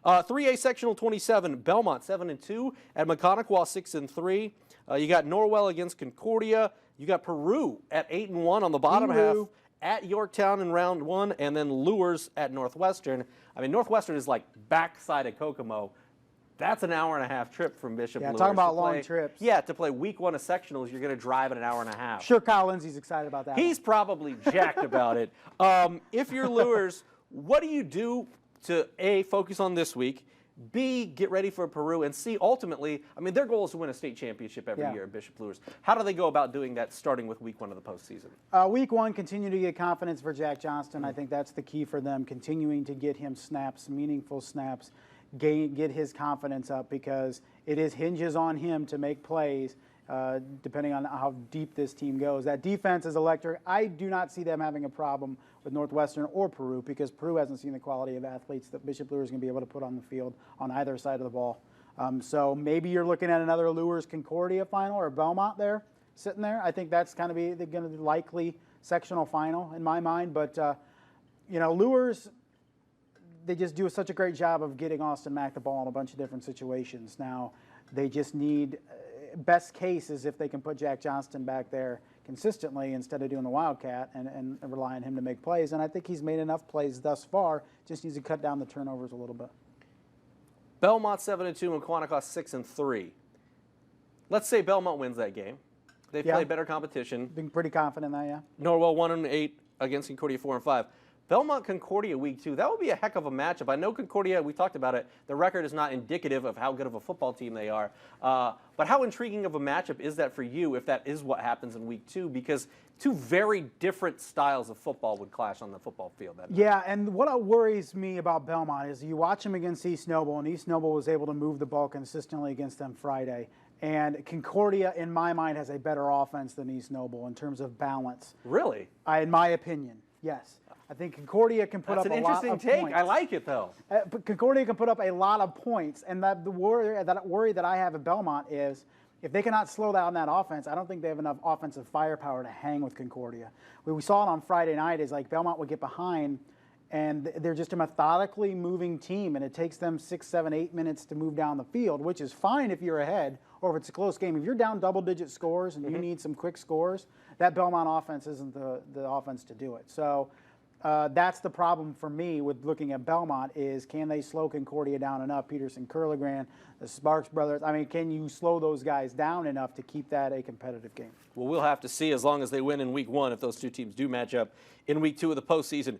3A sectional 27, Belmont 7-2 at Mechanical 6-3. You got Norwell against Concordia. You got Peru at 8-1 on the bottom half at Yorktown in round 1, and then Luers at Northwestern. I mean, Northwestern is like backside of Kokomo. That's an hour-and-a-half trip from Bishop Luers. Yeah, talking about long trips. Yeah, to play week 1 of sectionals, you're going to drive in an hour-and-a-half. Sure, Kyle Lindsey's excited about that. He's probably jacked about it. If you're Luers, what do you do to, A, focus on this week, B, get ready for Peru, and C, ultimately, I mean, their goal is to win a state championship every year at Bishop Luers. How do they go about doing that starting with week 1 of the postseason? Week 1, continue to get confidence for Jack Johnston. I think that's the key for them, continuing to get him snaps, meaningful snaps, get his confidence up, because it hinges on him to make plays depending on how deep this team goes. That defense is electric. I do not see them having a problem with Northwestern or Peru, because Peru hasn't seen the quality of athletes that Bishop Luers is going to be able to put on the field on either side of the ball. So maybe you're looking at another Luers Concordia final or Belmont there, sitting there. I think that's going to be the likely sectional final in my mind. But, you know, Luers, they just do such a great job of getting Austin Mack the ball in a bunch of different situations. Now, they just need, best case is if they can put Jack Johnston back there consistently instead of doing the Wildcat and rely on him to make plays. And I think he's made enough plays thus far, just needs to cut down the turnovers a little bit. Belmont 7-2 and Quantico 6-3. Let's say Belmont wins that game. They play better competition. Being pretty confident in that, yeah. Norwell 1-8 against Concordia 4-5. Belmont Concordia week 2, that would be a heck of a matchup. I know Concordia, we talked about it, the record is not indicative of how good of a football team they are. But how intriguing of a matchup is that for you if that is what happens in week 2? Because two very different styles of football would clash on the football field. Yeah, and what worries me about Belmont is you watch them against East Noble, and East Noble was able to move the ball consistently against them Friday. And Concordia, in my mind, has a better offense than East Noble in terms of balance. Really? In my opinion, yes. I think Concordia can put up a lot of points. That's an interesting take. I like it, though. But Concordia can put up a lot of points, and the worry that I have at Belmont is if they cannot slow down that offense, I don't think they have enough offensive firepower to hang with Concordia. We saw it on Friday night is like Belmont would get behind, and they're just a methodically moving team, and it takes them 6, 7, 8 minutes to move down the field, which is fine if you're ahead or if it's a close game. If you're down double-digit scores and you need some quick scores, that Belmont offense isn't the offense to do it. So that's the problem for me with looking at Belmont is can they slow Concordia down enough? Peterson, Curligran, the Sparks brothers. I mean, can you slow those guys down enough to keep that a competitive game? Well, we'll have to see as long as they win in week 1 if those two teams do match up in week 2 of the postseason.